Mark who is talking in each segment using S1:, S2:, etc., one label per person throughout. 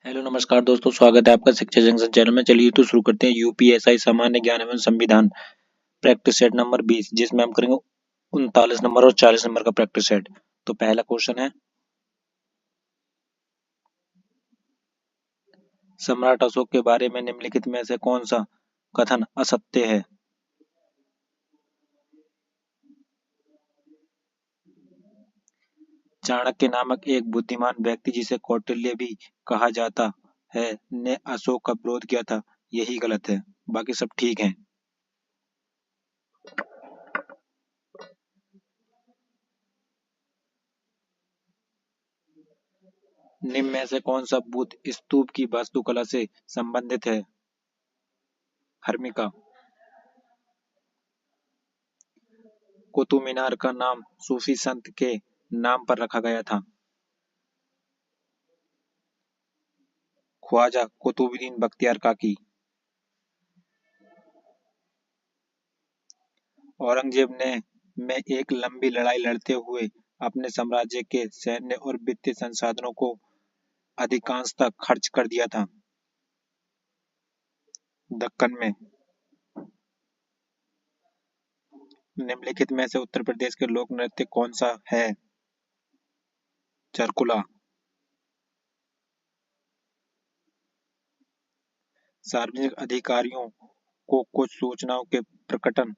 S1: Hello नमस्कार दोस्तों, स्वागत है आपका शिक्षा जंक्शन चैनल में। चलिए तो शुरू करते हैं यूपीएसआई सामान्य ज्ञान एवं संविधान प्रैक्टिस सेट नंबर 20, जिसमें हम करेंगे 39 नंबर और 40 नंबर का प्रैक्टिस सेट। तो पहला क्वेश्चन है, सम्राट अशोक के बारे में निम्नलिखित में से कौन सा कथन असत्य है? चाणक्य नामक एक बुद्धिमान व्यक्ति, जिसे कौटिल्य भी कहा जाता है, ने अशोक का विरोध किया था। यही गलत है, बाकी सब ठीक है। निम्न में से कौन सा बुद्ध स्तूप की वास्तुकला से संबंधित है? हर्मिका। कुतुब मीनार का नाम सूफी संत के नाम पर रखा गया था। ख्वाजा कुतुबुद्दीन बख्तियार काकी। औरंगजेब ने में एक लंबी लड़ाई लड़ते हुए अपने साम्राज्य के सैन्य और वित्तीय संसाधनों को अधिकांशतः खर्च कर दिया था। दक्कन में। निम्नलिखित में से उत्तर प्रदेश के लोक नृत्य कौन सा है? चरकुला। सार्वजनिक अधिकारियों को कुछ सूचनाओं के प्रकटन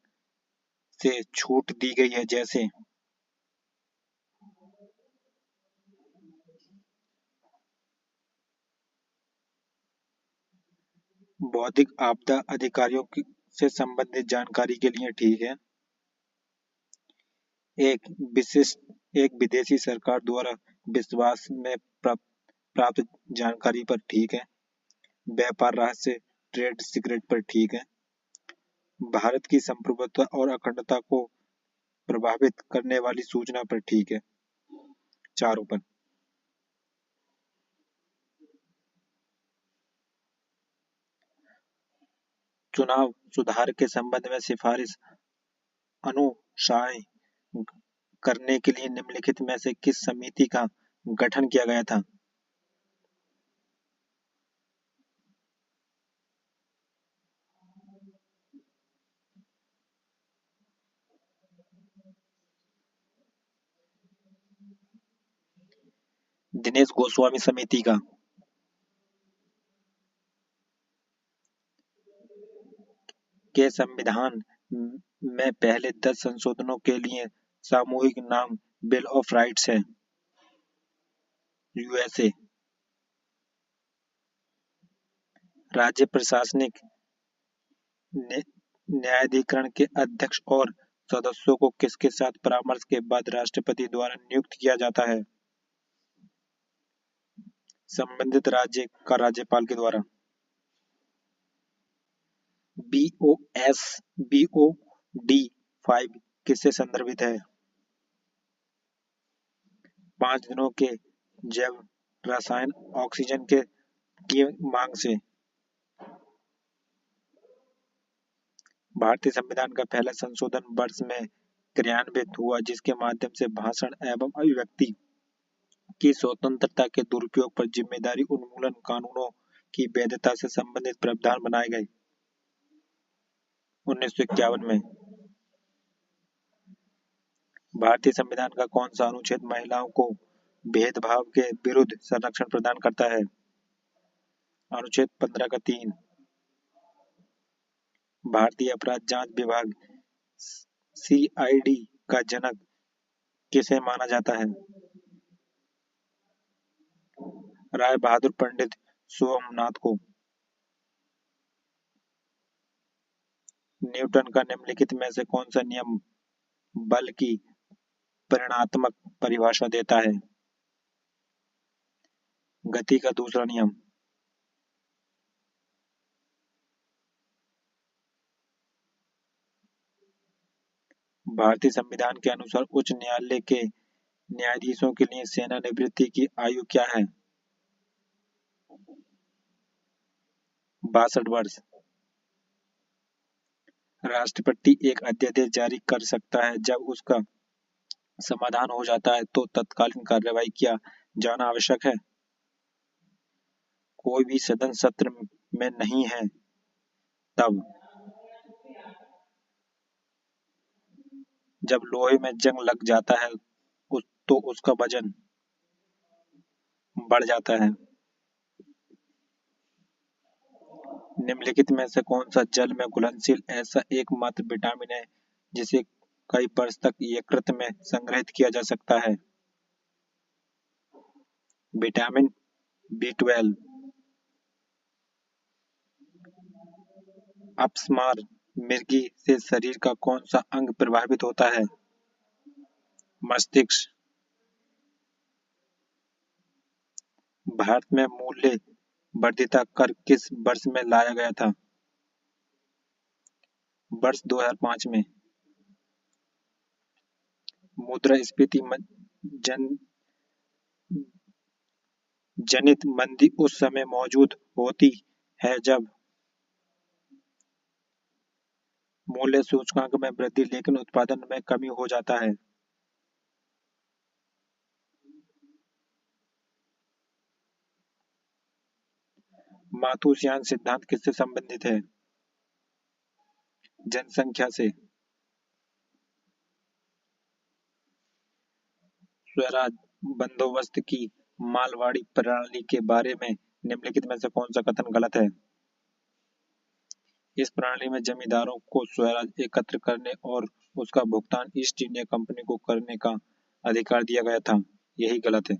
S1: से छूट दी गई है, जैसे बौद्धिक आपदा अधिकारियों से संबंधित जानकारी के लिए ठीक है। एक विदेशी सरकार द्वारा विश्वास में प्राप्त जानकारी पर ठीक है। व्यापार रहस्य ट्रेड सीक्रेट पर ठीक है। भारत की संप्रभुता और अखंडता को प्रभावित करने वाली सूचना पर ठीक है। चारों पर। चुनाव सुधार के संबंध में सिफारिश अनुशंसाएं करने के लिए निम्नलिखित में से किस समिति का गठन किया गया था? दिनेश गोस्वामी समिति का। के संविधान में पहले 10 संशोधनों के लिए सामूहिक नाम बिल ऑफ राइट्स है। यूएसए। राज्य प्रशासनिक न्यायाधिकरण के अध्यक्ष और सदस्यों को किसके साथ परामर्श के बाद राष्ट्रपति द्वारा नियुक्त किया जाता है? संबंधित राज्य का राज्यपाल के द्वारा। BOD 5 किससे संदर्भित है? 5 दिनों के जैव रसायन ऑक्सीजन की मांग से। भारतीय संविधान का पहला संशोधन वर्ष में क्रियान्वित हुआ, जिसके माध्यम से भाषण एवं अभिव्यक्ति की स्वतंत्रता के दुरुपयोग पर जिम्मेदारी उन्मूलन कानूनों की वैधता से संबंधित प्रावधान बनाए गए। 1951 में। भारतीय संविधान का कौन सा अनुच्छेद महिलाओं को भेदभाव के विरुद्ध संरक्षण प्रदान करता है? अनुच्छेद 15 का 3। भारतीय अपराध जांच विभाग CID का जनक किसे माना जाता है? राय बहादुर पंडित सोमनाथ को। न्यूटन का निम्नलिखित में से कौन सा नियम बल की परिमाणात्मक परिभाषा देता है? गति का दूसरा नियम। भारतीय संविधान के अनुसार उच्च न्यायालय के न्यायाधीशों के लिए सेवानिवृत्ति की आयु क्या है? 62 वर्ष। राष्ट्रपति एक अध्यादेश जारी कर सकता है। जब उसका समाधान हो जाता है तो तत्कालीन कार्रवाई किया जाना आवश्यक है। कोई भी सदन सत्र में नहीं है तब, जब लोहे में जंग लग जाता है तो उसका वजन बढ़ जाता है। निम्नलिखित में से कौन सा जल में घुलनशील ऐसा एकमात्र विटामिन है जिसे कई वर्ष तक यकृत में संग्रहित किया जा सकता है? Vitamin B12। अपस्मार मिर्गी से शरीर का कौन सा अंग प्रभावित होता है? मस्तिष्क। भारत में मूल्य वर्धित कर किस वर्ष में लाया गया था? वर्ष 2005 में। मुद्रास्फीति जनित मंदी उस समय मौजूद होती है जब मूल्य सूचकांक में वृद्धि लेकिन उत्पादन में कमी हो जाता है। माथुसियान सिद्धांत किससे संबंधित है? जनसंख्या से। स्वराज बंदोबस्त की मालवाड़ी प्रणाली के बारे में निम्नलिखित में से कौन सा कथन गलत है? इस प्रणाली में जमींदारों को स्वराज एकत्र करने और उसका भुगतान ईस्ट इंडिया कंपनी को करने का अधिकार दिया गया था। यही गलत है।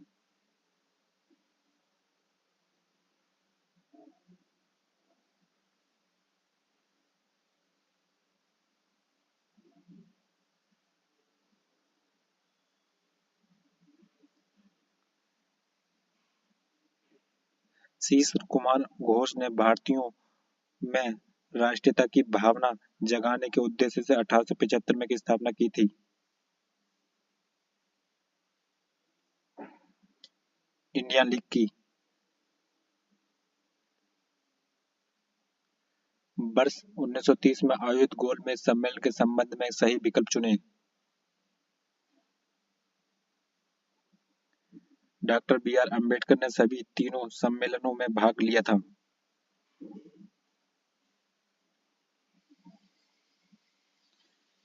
S1: शीश कुमार घोष ने भारतीयों में राष्ट्रीयता की भावना जगाने के उद्देश्य से 1875 में की स्थापना की थी? इंडियन लीग की। वर्ष 1930 में आयोजित गोलमेज सम्मेलन के संबंध में सही विकल्प चुनें। Doctor B.R. अम्बेडकर ने सभी तीनों सम्मेलनों में भाग लिया था।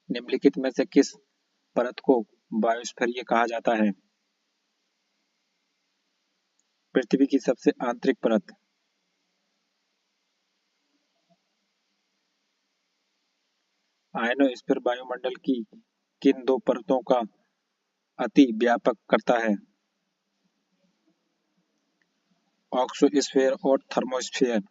S1: निम्नलिखित में से किस परत को बायोस्फीयर कहा जाता है? पृथ्वी की सबसे आंतरिक परत। आयनोस्फीयर वायुमंडल की किन दो परतों का अति व्यापक करता है? ऑक्सोस्फीयर और थर्मोस्फीयर।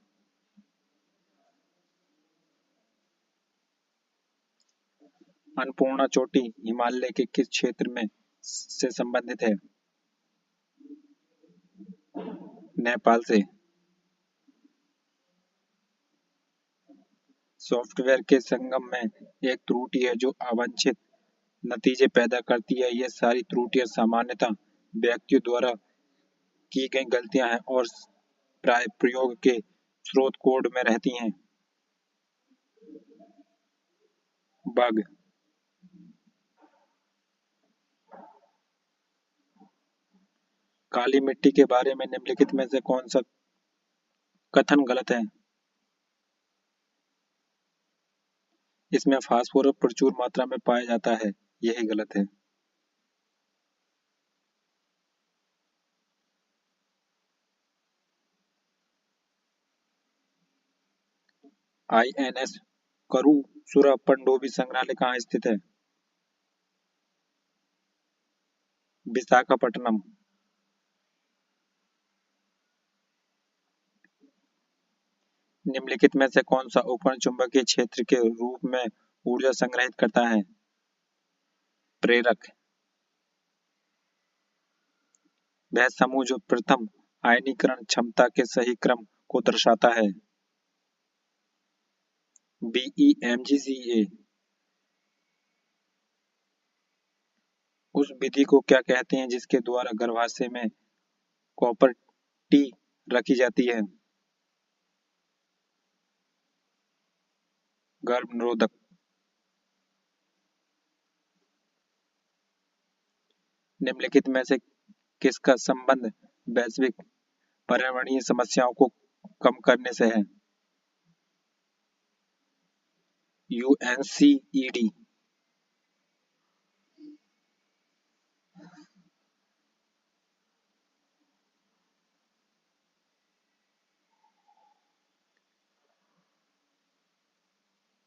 S1: अन्नपूर्णा चोटी हिमालय के किस क्षेत्र में से संबंधित है? नेपाल से। सॉफ्टवेयर के संगम में एक त्रुटि है जो अवांछित नतीजे पैदा करती है। ये सारी त्रुटियां सामान्यतः व्यक्तियों द्वारा की गई गलतियां हैं और प्राय प्रयोग के स्रोत कोड में रहती हैं। बग। काली मिट्टी के बारे में निम्नलिखित में से कौन सा कथन गलत है? इसमें फास्फोरस प्रचुर मात्रा में पाया जाता है। यही गलत है। INS करूसुरा पनडुब्बी संग्रहालय कहाँ स्थित है? विशाखापट्टनम। निम्नलिखित में से कौन सा उपकरण चुंबकीय क्षेत्र के रूप में ऊर्जा संग्रहित करता है? प्रेरक। वह समूह जो प्रथम आयनीकरण क्षमता के सही क्रम को दर्शाता है। BeMgCa। उस विधि को क्या कहते हैं जिसके द्वारा गर्भाशय में कॉपर टी रखी जाती है? गर्भ निरोधक। निम्नलिखित में से किसका संबंध वैश्विक पर्यावरणीय समस्याओं को कम करने से है। UNCED।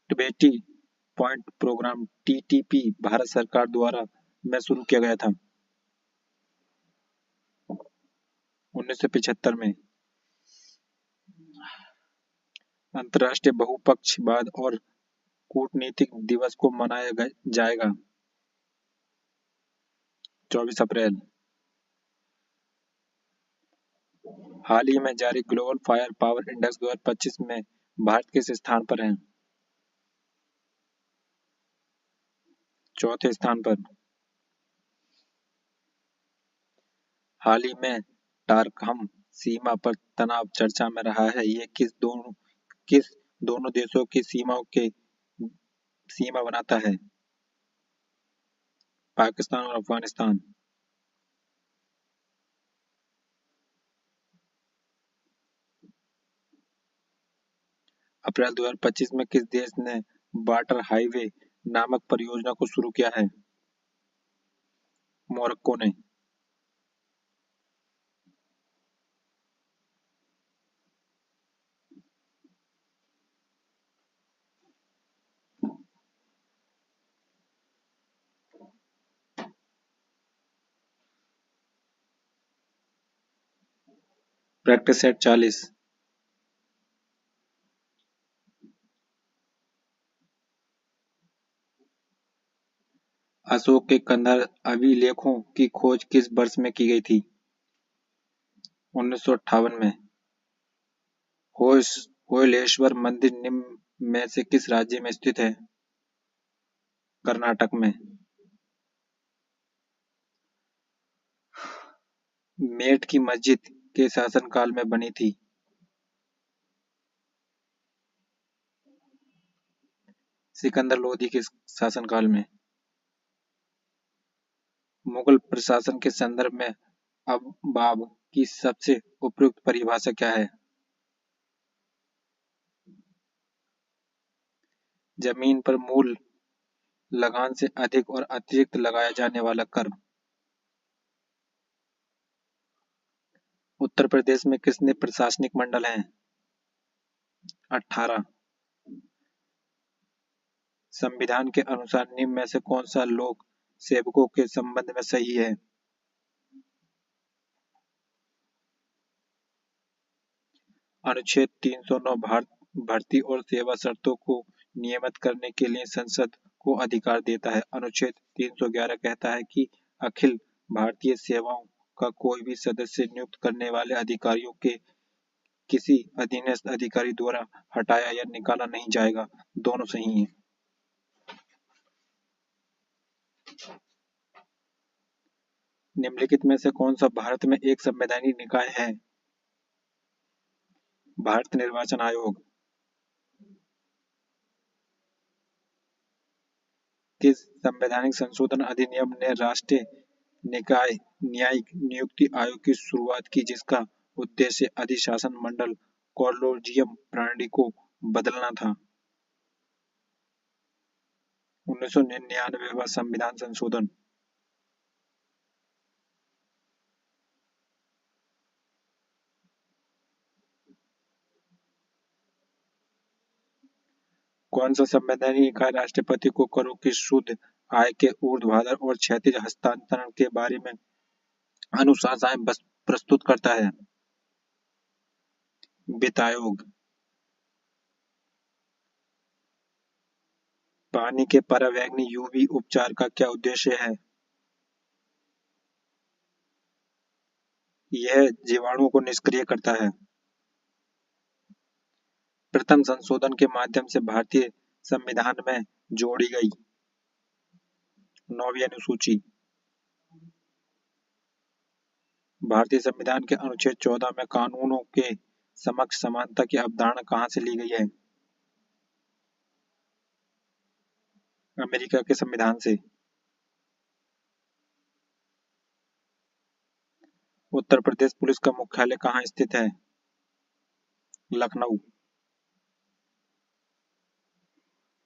S1: टिबेटी पॉइंट प्रोग्राम TTP भारत सरकार द्वारा में शुरू किया गया था 1975 में। अंतर्राष्ट्रीय बहुपक्षवाद और कूटनीतिक दिवस को मनाया जाएगा 24 अप्रैल। हाल ही में जारी ग्लोबल फायर पावर इंडेक्स 2025 में भारत किस स्थान पर है? चौथे स्थान पर। हाल ही में टारकहम सीमा पर तनाव चर्चा में रहा है। ये किस दोनों देशों की सीमाओं के सीमा बनाता है? पाकिस्तान और अफगानिस्तान। अप्रैल 2025 में किस देश ने वाटर हाईवे नामक परियोजना को शुरू किया है? मोरक्को ने। Practice set 40। अशोक के कंधार अभिलेखों की खोज किस वर्ष में की गई थी? 1958 में। होयलेश्वर मंदिर निम्न में से किस राज्य में स्थित है? कर्नाटक में। मेट की मस्जिद के शासनकाल में बनी थी? सिकंदर लोदी के शासनकाल में। मुगल प्रशासन के संदर्भ में अवबाब की सबसे उपयुक्त परिभाषा क्या है? जमीन पर मूल लगान से अधिक और अतिरिक्त लगाया जाने वाला कर। उत्तर प्रदेश में कितने प्रशासनिक मंडल हैं? 18। संविधान के अनुसार निम्न में से कौन सा लोक सेवकों के संबंध में सही है? अनुच्छेद 309 भर्ती और सेवा शर्तों को नियमित करने के लिए संसद को अधिकार देता है। अनुच्छेद 311 कहता है कि अखिल भारतीय सेवाओं का कोई भी सदस्य नियुक्त करने वाले अधिकारियों के किसी अधीनस्थ अधिकारी द्वारा हटाया या निकाला नहीं जाएगा। दोनों सही हैं। निम्नलिखित में से कौन सा भारत में एक संवैधानिक निकाय है? भारत निर्वाचन आयोग। किस संवैधानिक संशोधन अधिनियम ने राष्ट्रीय निकाय न्यायिक नियुक्ति आयोग की शुरुआत की, जिसका उद्देश्य अधिशासन मंडल कॉलेजियम प्रणाली को बदलना था? 1999वां संविधान संशोधन। कौन सा संवैधानिक निकाय राष्ट्रपति को करों की शुद्ध आय के ऊर्ध्वाधर और क्षैतिज हस्तांतरण के बारे में अनुशंसाएं प्रस्तुत करता है? वित्त आयोग। पानी के परावैंगनी UV उपचार का क्या उद्देश्य है? यह जीवाणुओं को निष्क्रिय करता है। प्रथम संशोधन के माध्यम से भारतीय संविधान में जोड़ी गई 9वीं अनुसूची। भारतीय संविधान के अनुच्छेद 14 में कानूनों के समक्ष समानता की अवधारणा कहाँ से ली गई है? अमेरिका के संविधान से। उत्तर प्रदेश पुलिस का मुख्यालय कहाँ स्थित है? लखनऊ।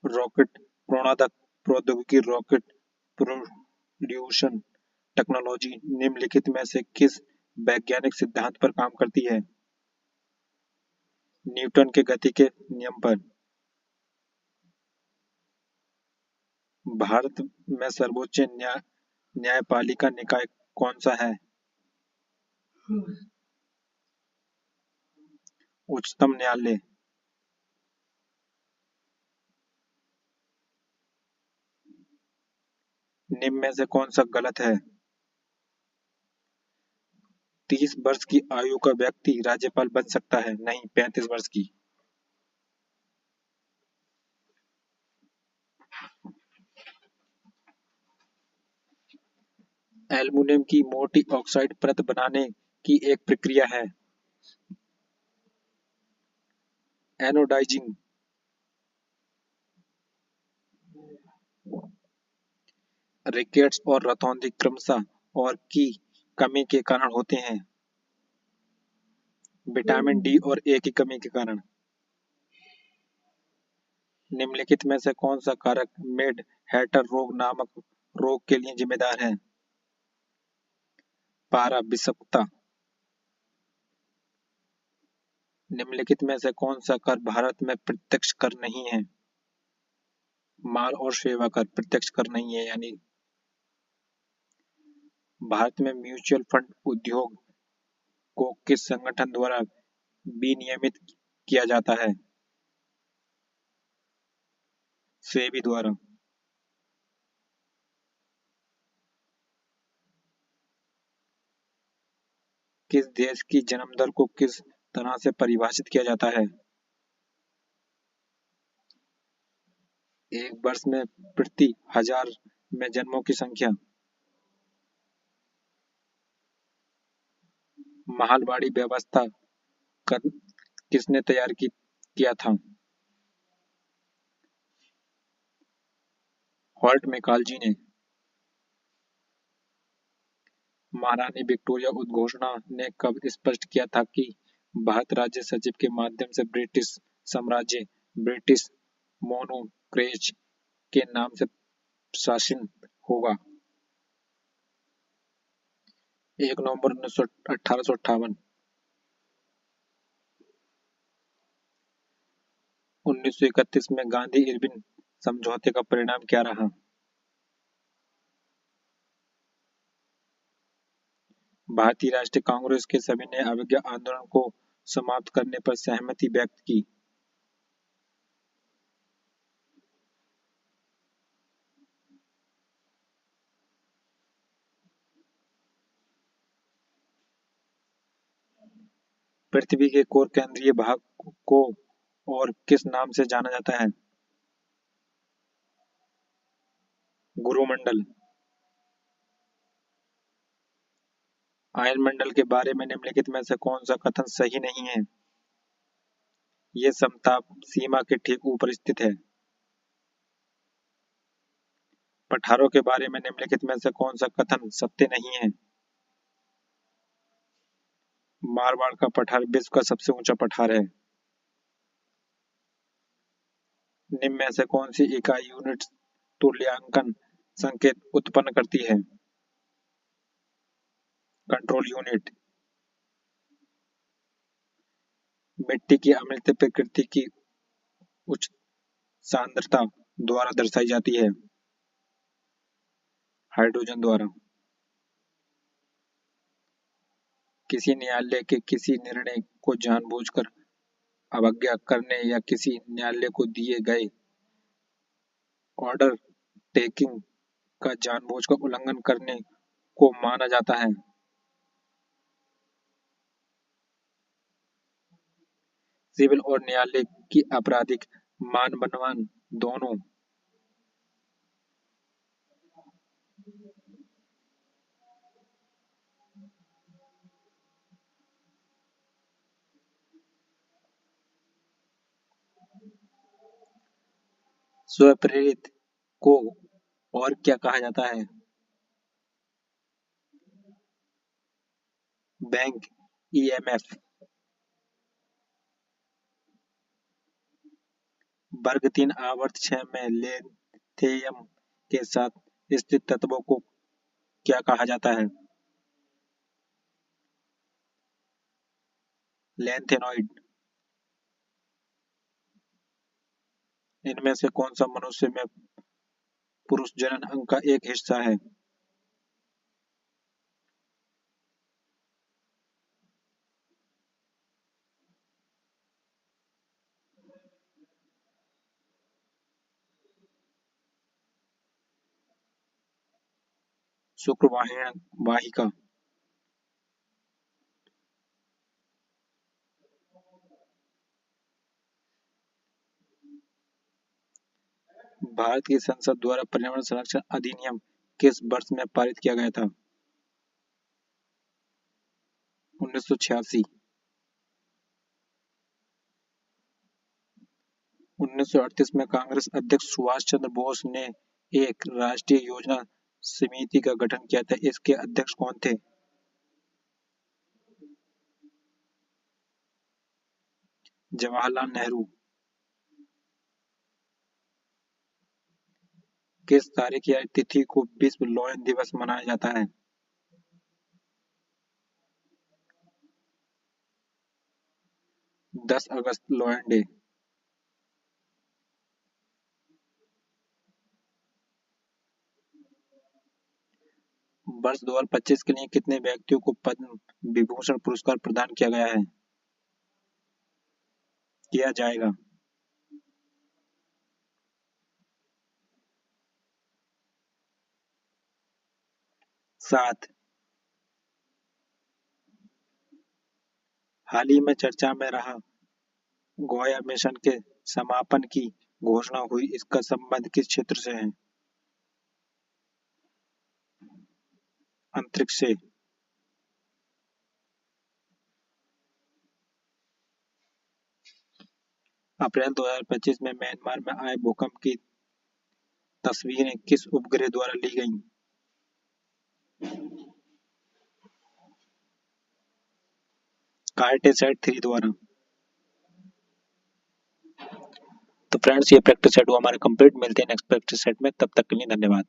S1: रॉकेट प्रणोदक प्रौद्योगिकी रॉकेट प्रोल्यूशन टेक्नोलॉजी निम्नलिखित में से किस वैज्ञानिक सिद्धांत पर काम करती है? न्यूटन के गति के नियम पर। भारत में सर्वोच्च न्यायपालिका निकाय कौन सा है? उच्चतम न्यायालय। निम्न में से कौन सा गलत है? 30 वर्ष की आयु का व्यक्ति राज्यपाल बन सकता है, नहीं 35 वर्ष की। एल्युमिनियम की मोटी ऑक्साइड परत बनाने की एक प्रक्रिया है, एनोडाइजिंग। रिकेट्स और रतौंधी क्रमशः और की कमी के कारण होते हैं, विटामिन डी और ए की कमी के कारण। निम्नलिखित में से कौन सा कारक मेड हैटर रोग नामक रोग के लिए जिम्मेदार है? पारा विषाक्तता। निम्नलिखित में से कौन सा कर भारत में प्रत्यक्ष कर नहीं है? माल और सेवा कर प्रत्यक्ष कर नहीं है, यानी भारत में म्यूचुअल फंड उद्योग को किस संगठन द्वारा विनियमित किया जाता है? सेबी द्वारा। किस देश की जन्म दर को किस तरह से परिभाषित किया जाता है? एक वर्ष में प्रति 1000 में जन्मों की संख्या। महलबाडी व्यवस्था किसने तैयार किया था? हॉल्ट मैकालजी ने। महारानी विक्टोरिया उद्घोषणा ने कब स्पष्ट किया था कि भारत राज्य सचिव के माध्यम से ब्रिटिश साम्राज्य ब्रिटिश मोनोक्रेज के नाम से शासित होगा? 1 नवंबर 1858। 1931 में गांधी इरविन समझौते का परिणाम क्या रहा? भारतीय राष्ट्रीय कांग्रेस के सभी ने अवज्ञा आंदोलन को समाप्त करने पर सहमति व्यक्त की। पृथ्वी के कोर केंद्रीय भाग को और किस नाम से जाना जाता है? गुरुमंडल। आयनमंडल के बारे में निम्नलिखित में से कौन सा कथन सही नहीं है? ये समताप सीमा के ठीक ऊपर स्थित है। पठारों के बारे में निम्नलिखित में से कौन सा कथन सत्य नहीं है? मारवाड़ का पठार विश्व का सबसे ऊंचा पठार है। निम्न में से कौन सी इकाई यूनिट तुल्यांकन संकेत उत्पन्न करती है? Control unit. मिट्टी की अम्लीय प्रकृति की उच्च सांद्रता द्वारा दर्शाई जाती है, हाइड्रोजन द्वारा। किसी न्यायालय के किसी निर्णय को जानबूझकर अवज्ञा करने या किसी न्यायालय को दिए गए ऑर्डर टेकिंग का जानबूझकर उल्लंघन करने को माना जाता है। सिविल और न्यायालय की आपराधिक मान दोनों स्वप्रेरित को और क्या कहा जाता है? Bank EMF. वर्ग 3 आवर्त 6 में लेंथेयम के साथ स्थित तत्वों को क्या कहा जाता है? लैंथेनॉइड। इनमें से कौन सा मनुष्य में पुरुष जनन अंग का एक हिस्सा है? शुक्र वाहिका। भारत की संसद द्वारा पर्यावरण संरक्षण अधिनियम किस वर्ष में पारित किया गया था? 1986। 1938 में कांग्रेस अध्यक्ष सुभाष चंद्र बोस ने एक राष्ट्रीय योजना समिति का गठन किया था। इसके अध्यक्ष कौन थे? जवाहरलाल नेहरू। किस तारीख या तिथि को विश्व लॉयन दिवस मनाया जाता है? 10 अगस्त लॉयन डे। वर्ष 2025 के लिए कितने व्यक्तियों को पद्म विभूषण पुरस्कार प्रदान किया गया है? किया जाएगा। 7। हाल ही में चर्चा में रहा गौया मिशन के समापन की घोषणा हुई, इसका संबंध किस क्षेत्र से है? अंतरिक्ष से। अप्रैल 2025 में म्यांमार में आए भूकंप की तस्वीरें किस उपग्रह द्वारा ली गईं? कार्टोसैट 3 द्वारा। तो फ्रेंड्स, ये प्रैक्टिस सेट हुआ हमारा कंप्लीट। मिलते हैं नेक्स्ट प्रैक्टिस सेट में, तब तक के लिए धन्यवाद।